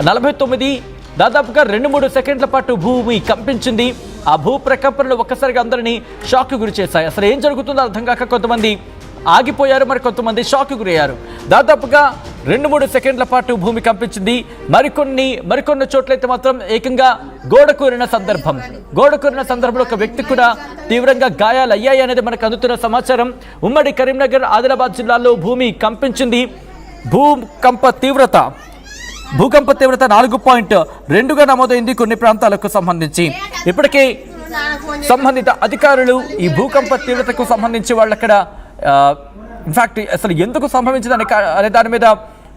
49 దాదాపుగా 2-3 సెకండ్ల పాటు భూమి కంపించింది. ఆ భూ ప్రకంపనలు ఒక్కసారిగా అందరినీ షాక్ గురి చేశాయి. అసలు ఏం జరుగుతుందో అర్థం కాక కొంతమంది ఆగిపోయారు, మరి కొంతమంది షాక్ గురయ్యారు. దాదాపుగా 2-3 సెకండ్ల పాటు భూమి కంపించింది. మరికొన్ని చోట్లయితే మాత్రం ఏకంగా గోడ కూరిన సందర్భంలో ఒక వ్యక్తి కూడా తీవ్రంగా గాయాలు అయ్యాయి అనేది మనకు అందుతున్న సమాచారం. ఉమ్మడి కరీంనగర్, ఆదిలాబాద్ జిల్లాల్లో భూమి కంపించింది. భూకంప తీవ్రత 4.2గా నమోదైంది కొన్ని ప్రాంతాలకు సంబంధించి. ఇప్పటికే సంబంధిత అధికారులు ఈ భూకంప తీవ్రతకు సంబంధించి వాళ్ళు అక్కడ ఇన్ఫాక్ట్ అసలు ఎందుకు సంభవించింది అనే దాని మీద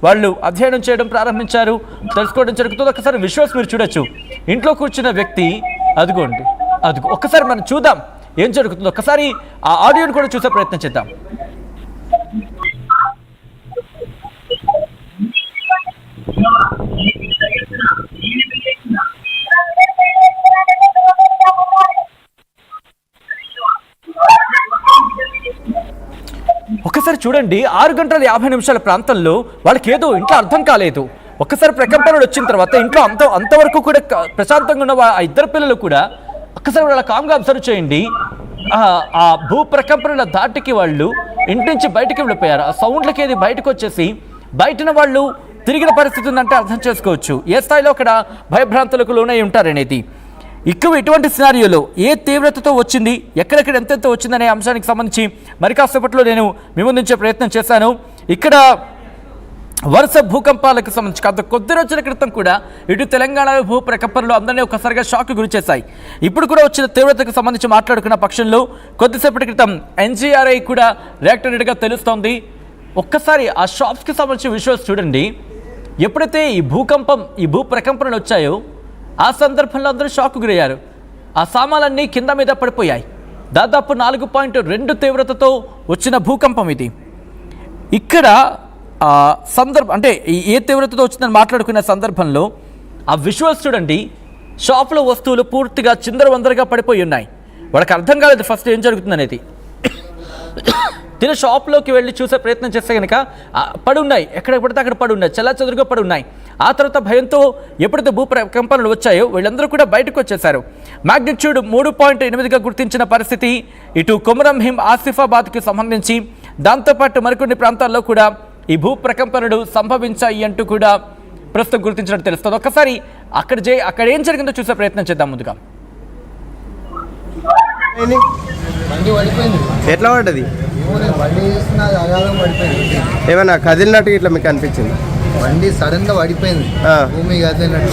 వాళ్ళు అధ్యయనం చేయడం ప్రారంభించారు, తెలుసుకోవడం జరుగుతుంది. ఒకసారి విజువల్స్ మీరు చూడొచ్చు. ఇంట్లో కూర్చున్న వ్యక్తి అదిగో ఒక్కసారి మనం చూద్దాం ఏం జరుగుతుందో. ఒకసారి ఆ ఆడియోని కూడా చూసే ప్రయత్నం చేద్దాం. ఒక్కసారి చూడండి, 6:50 ప్రాంతంలో వాళ్ళకి ఏదో ఇంట్లో అర్థం కాలేదు. ఒక్కసారి ప్రకంపనలు వచ్చిన తర్వాత ఇంట్లో అంతవరకు కూడా ప్రశాంతంగా ఉన్న ఆ ఇద్దరు పిల్లలు కూడా ఒక్కసారి వాళ్ళ కామ్గా అబ్జర్వ్ చేయండి. ఆ భూ ప్రకంపనల ధాటికి వాళ్ళు ఇంటి నుంచి బయటికి వెళ్ళిపోయారు. ఆ సౌండ్లకి ఏది బయటకు వచ్చేసి బయటన వాళ్ళు తిరిగిన పరిస్థితి ఉందంటే అర్థం చేసుకోవచ్చు ఏ స్థాయిలో అక్కడ భయభ్రాంతులకు లోనై ఉంటారనేది. ఇటువంటి సినారియోలో ఏ తీవ్రతతో వచ్చింది, ఎక్కడెక్కడ ఎంతెంత వచ్చిందనే అంశానికి సంబంధించి మరి కాసేపట్లో నేను మీ ముందుంచే ప్రయత్నం చేశాను. ఇక్కడ వరుస భూకంపాలకు సంబంధించి కొద్ది రోజుల క్రితం కూడా ఇటు తెలంగాణలో భూ ప్రకంపనలు అందరినీ ఒక్కసారిగా షాక్ గురి చేశాయి. ఇప్పుడు కూడా వచ్చిన తీవ్రతకు సంబంధించి మాట్లాడుకున్న పక్షంలో కొద్దిసేపటి క్రితం NGRI కూడా రియాక్ట్ అయినట్టుగా తెలుస్తోంది. ఒక్కసారి ఆ షాప్స్కి సంబంధించిన విజువల్స్ చూడండి. ఎప్పుడైతే ఈ భూ ప్రకంపనలు వచ్చాయో ఆ సందర్భంలో అందరూ షాక్ గురయ్యారు. ఆ సామాన్లన్నీ కింద మీద పడిపోయాయి. దాదాపు 4.2 తీవ్రతతో వచ్చిన భూకంపం ఇది. ఇక్కడ అంటే ఏ తీవ్రతతో వచ్చిందని మాట్లాడుకునే సందర్భంలో ఆ విజువల్స్ చూడండి. షాప్లో వస్తువులు పూర్తిగా చిందరవందరగా పడిపోయి ఉన్నాయి. వాళ్ళకి అర్థం కాలేదు ఫస్ట్ ఏం జరుగుతుందనేది. తిని షాప్లోకి వెళ్ళి చూసే ప్రయత్నం చేస్తే కనుక పడి ఉన్నాయి, ఎక్కడ పడితే అక్కడ పడి ఉన్నాయి, చెల్లాచెదురుగా పడి ఉన్నాయి. ఆ తర్వాత భయంతో ఎప్పుడైతే భూ ప్రకంపనలు వచ్చాయో వీళ్ళందరూ కూడా బయటకు వచ్చేశారు. మ్యాగ్నిట్యూడ్ 3.8గా గుర్తించిన పరిస్థితి ఇటు కొమరం భీం, ఆసిఫాబాద్కి సంబంధించి, దాంతోపాటు మరికొన్ని ప్రాంతాల్లో కూడా ఈ భూ ప్రకంపనలు సంభవించాయి అంటూ కూడా ప్రస్తుతం గుర్తించినట్టు తెలుస్తుంది. ఒక్కసారి అక్కడ ఏం జరిగిందో చూసే ప్రయత్నం చేద్దాం. ముందుగా ఎట్లా పడ్డది? ఏమన్నా కదిలినట్టు ఇట్లా మీకు అనిపించింది? బండి సడన్ గా పడిపోయింది, భూమి కదిలినట్టు.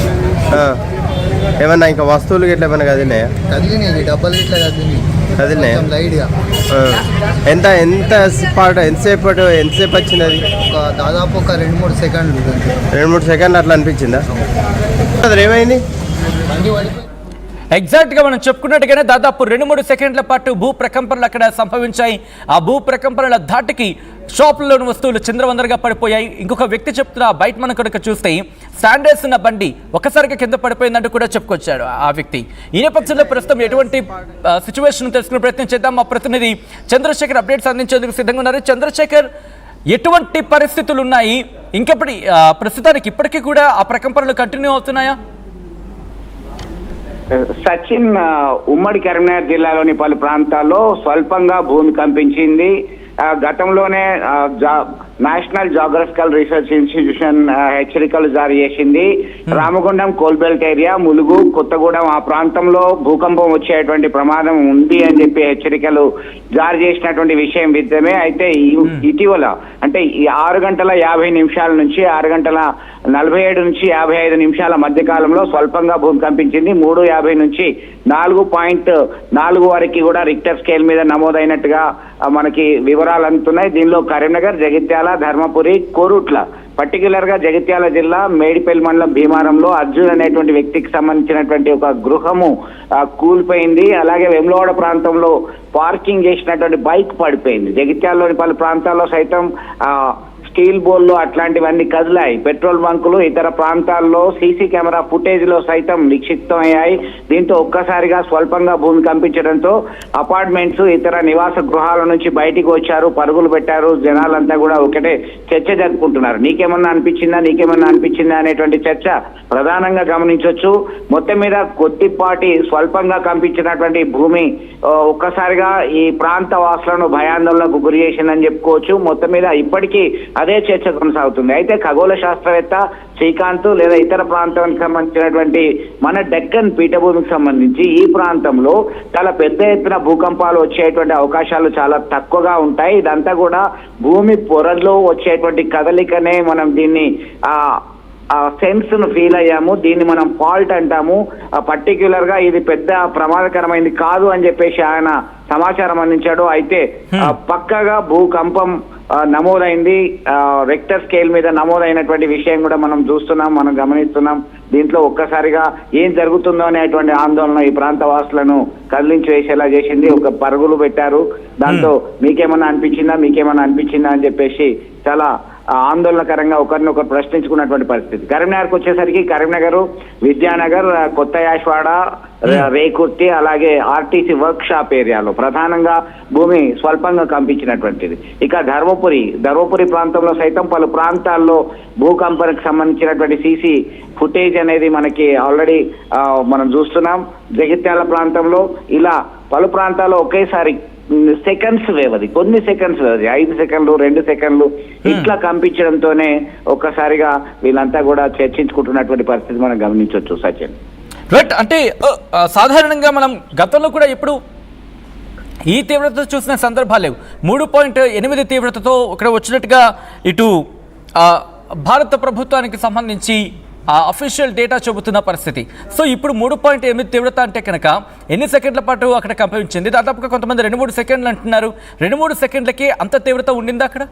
ఏమన్నా ఇంకా వస్తువులు ఇట్లా ఏమన్నా కదిలినాయా? కదిలినాయి, డబ్బలు ఇట్లా కదిలినాయా లైట్ గా. ఎంతసేపు వచ్చింది అది? దాదాపు ఒక 2-3 సెకండ్లు. 2-3 సెకండ్లు అట్లా అనిపించిందా? ఏమైంది? బండి పడిపోయింది. ఎగ్జాక్ట్గా మనం చెప్పుకున్నట్టుగానే దాదాపు 2-3 సెకండ్ల పాటు భూ ప్రకంపనలు అక్కడ సంభవించాయి. ఆ భూ ప్రకంపనల ధాటికి షాపుల్లోని వస్తువులు చిందరవందరగా పడిపోయాయి. ఇంకొక వ్యక్తి చెప్తున్న బయట మనం కనుక చూస్తే స్టాండర్డ్స్ ఉన్న బండి ఒక్కసారిగా కింద పడిపోయిందంటూ కూడా చెప్పుకొచ్చాడు ఆ వ్యక్తి. ఈ నేపథ్యంలో ప్రస్తుతం ఎటువంటి సిచ్యువేషన్ తెలుసుకునే ప్రయత్నం చేద్దాం. మా ప్రతినిధి చంద్రశేఖర్ అప్డేట్స్ అందించేందుకు సిద్ధంగా ఉన్నారు. చంద్రశేఖర్, ఎటువంటి పరిస్థితులు ఉన్నాయి? ప్రస్తుతానికి ఇప్పటికీ కూడా ఆ ప్రకంపనలు కంటిన్యూ అవుతున్నాయా? సచిన్, ఉమ్మడి కరీంనగర్ జిల్లాలోని పలు ప్రాంతాల్లో స్వల్పంగా భూమి కంపించింది. గతంలోనే నేషనల్ జాగ్రఫికల్ రీసెర్చ్ ఇన్స్టిట్యూషన్ హెచ్చరికలు జారీ చేసింది. రామగుండం, కోల్బెల్ట్ ఏరియా, ములుగు, కొత్తగూడెం ఆ ప్రాంతంలో భూకంపం వచ్చేటువంటి ప్రమాదం ఉంది అని చెప్పి హెచ్చరికలు జారీ చేసినటువంటి విషయం విద్యమే. అయితే ఇటీవల అంటే ఈ 6:50 నుంచి 6:47 నుంచి 55 నిమిషాల మధ్య కాలంలో స్వల్పంగా భూమి కంపించింది. 3:50 నుంచి 4.4 వరకు కూడా రిక్టర్ స్కేల్ మీద నమోదైనట్టుగా మనకి వివరాలు అందుతున్నాయి. దీనిలో కరీంనగర్, జగిత్యాల, ధర్మపురి, కోరుట్ల, పర్టికులర్ గా జగిత్యాల జిల్లా మేడిపల్లి మండలం భీమారంలో అర్జున్ అనేటువంటి వ్యక్తికి సంబంధించినటువంటి ఒక గృహము కూలిపోయింది. అలాగే వేములవాడ ప్రాంతంలో పార్కింగ్ చేసినటువంటి బైక్ పడిపోయింది. జగిత్యాలలోని పలు ప్రాంతాల్లో సైతం స్టీల్ బోర్లు అట్లాంటివన్నీ కదిలాయి. పెట్రోల్ బంకులు ఇతర ప్రాంతాల్లో సీసీ కెమెరా ఫుటేజ్ లో సైతం నిక్షిప్తమయ్యాయి. దీంతో ఒక్కసారిగా స్వల్పంగా భూమి కంపించడంతో అపార్ట్మెంట్స్ ఇతర నివాస గృహాల నుంచి బయటికి వచ్చారు, పరుగులు పెట్టారు. జనాలంతా కూడా ఒకటే చర్చ జరుపుకుంటున్నారు. నీకేమన్నా అనిపించిందా అనేటువంటి చర్చ ప్రధానంగా గమనించవచ్చు. మొత్తం మీద కొద్దిపాటి స్వల్పంగా కంపించినటువంటి భూమి ఒక్కసారిగా ఈ ప్రాంత వాసులను భయాందోళనకు గురి చేసిందని చెప్పుకోవచ్చు. మొత్తం మీద ఇప్పటికీ అదే చర్చ కొనసాగుతుంది. అయితే ఖగోళ శాస్త్రవేత్త శ్రీకాంత్ లేదా ఇతర ప్రాంతానికి సంబంధించినటువంటి మన డెక్కన్ పీఠభూమికి సంబంధించి ఈ ప్రాంతంలో చాలా పెద్ద ఎత్తున భూకంపాలు వచ్చేటువంటి అవకాశాలు చాలా తక్కువగా ఉంటాయి. ఇదంతా కూడా భూమి పొరలో వచ్చేటువంటి కదలికనే మనం దీన్ని సెన్స్ ను ఫీల్ అయ్యాము. దీన్ని మనం ఫాల్ట్ అంటాము. పర్టిక్యులర్ గా ఇది పెద్ద ప్రమాదకరమైనది కాదు అని చెప్పేసి ఆయన సమాచారం అందించాడు. అయితే పక్కగా భూకంపం నమోదైంది. రెక్టర్ స్కేల్ మీద నమోదైనటువంటి విషయం కూడా మనం చూస్తున్నాం, మనం గమనిస్తున్నాం. దీంట్లో ఒక్కసారిగా ఏం జరుగుతుందో అనేటువంటి ఆందోళన ఈ ప్రాంత వాసులను కదిలించి వేసేలా చేసింది. ఒక పరుగులు పెట్టారు. దాంతో మీకేమన్నా అనిపించిందా అని చెప్పేసి చాలా ఆందోళనకరంగా ఒకరినొకరు ప్రశ్నించుకున్నటువంటి పరిస్థితి. కరీంనగర్కి వచ్చేసరికి కరీంనగర్, విద్యానగర్, కొత్త యాష్వాడ, రేకుర్తి అలాగే ఆర్టీసీ వర్క్ షాప్ ఏరియాలో ప్రధానంగా భూమి స్వల్పంగా కంపించినటువంటిది. ఇక ధర్మపురి ప్రాంతంలో సైతం పలు ప్రాంతాల్లో భూకంపానికి సంబంధించినటువంటి సీసీ ఫుటేజ్ అనేది మనకి ఆల్రెడీ మనం చూస్తున్నాం. జగిత్యాల ప్రాంతంలో ఇలా పలు ప్రాంతాల్లో ఒకేసారి సెకండ్స్ వ్యవధి, కొన్ని సెకండ్స్ వ్యవధి, 5 సెకండ్లు 2 సెకండ్లు ఇట్లా కంపించడంతోనే ఒక్కసారిగా వీళ్ళంతా కూడా చర్చించుకుంటున్నటువంటి పరిస్థితి మనం గమనించవచ్చు. సచిన్ రైట్. అంటే సాధారణంగా మనం గతంలో కూడా ఇప్పుడు ఈ తీవ్రత చూసిన సందర్భాలు లేవు. 3.8 తీవ్రతతో ఇక్కడ వచ్చినట్టుగా ఇటు భారత ప్రభుత్వానికి సంబంధించి అఫీషియల్ డేటా చెబుతున్న పరిస్థితి. సో ఇప్పుడు 3.8 తీవ్రత అంటే కనుక ఎన్ని సెకండ్ల పాటు అక్కడ కంపించింది? దాదాపుగా కొంతమంది 2-3 సెకండ్లు అంటున్నారు. 2-3 సెకండ్లకి అంత తీవ్రత ఉండిందా అక్కడ?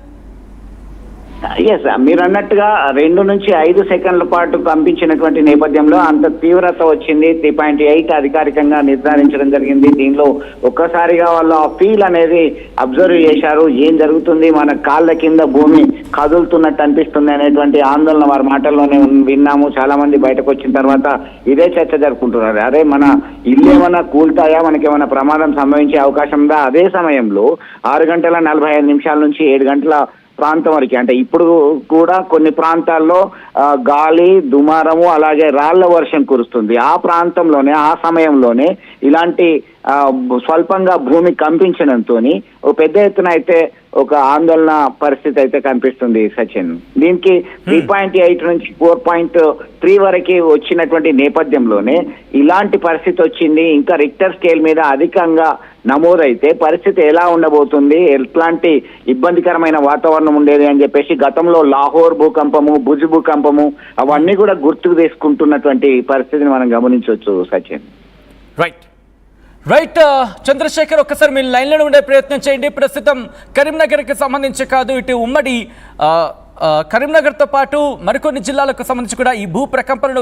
ఎస్, మీరు అన్నట్టుగా 2 నుంచి 5 సెకండ్ల పాటు కంపించినటువంటి నేపథ్యంలో అంత తీవ్రత వచ్చింది. 3.8 అధికారికంగా నిర్ధారించడం జరిగింది. దీనిలో ఒక్కసారిగా వాళ్ళు ఆ ఫీల్ అనేది అబ్జర్వ్ చేశారు. ఏం జరుగుతుంది, మన కాళ్ళ కింద భూమి కదులుతున్నట్టు అనిపిస్తుంది అనేటువంటి ఆందోళన వారి మాటల్లోనే విన్నాము. చాలా మంది బయటకు వచ్చిన తర్వాత ఇదే చర్చ జరుపుకుంటున్నారు. అరే, మన ఇల్లు ఏమైనా కూల్తాయా, మనకేమైనా ప్రమాదం సంభవించే అవకాశం ఉందా? అదే సమయంలో 6:45 నుంచి 7 గంటల ప్రాంతం వరకు, అంటే ఇప్పుడు కూడా కొన్ని ప్రాంతాల్లో గాలి, దుమారము అలాగే రాళ్ల వర్షం కురుస్తుంది. ఆ ప్రాంతంలోనే ఆ సమయంలోనే ఇలాంటి స్వల్పంగా భూమి కంపించడంతో పెద్ద ఎత్తున అయితే ఒక ఆందోళన పరిస్థితి అయితే కనిపిస్తుంది. సచిన్, దీనికి 3.8 నుంచి 4.3 వరకు వచ్చినటువంటి నేపథ్యంలోనే ఇలాంటి పరిస్థితి వచ్చింది. ఇంకా రిక్టర్ స్కేల్ మీద అధికంగా నమోదైతే పరిస్థితి ఎలా ఉండబోతుంది, ఎట్లాంటి ఇబ్బందికరమైన వాతావరణం ఉండేది అని చెప్పేసి గతంలో లాహోర్ భూకంపము, భుజ్ భూకంపము అవన్నీ కూడా గుర్తుకు తీసుకుంటున్నటువంటి పరిస్థితిని మనం గమనించవచ్చు. సచిన్ రైట్. చంద్రశేఖర్, ఒక్కసారి మీరు లైన్లో ఉండే ప్రయత్నం చేయండి. ప్రస్తుతం కరీంనగర్కి సంబంధించి కాదు, ఇటు ఉమ్మడి కరీంనగర్తో పాటు మరికొన్ని జిల్లాలకు సంబంధించి కూడా ఈ భూ ప్రకంపనలు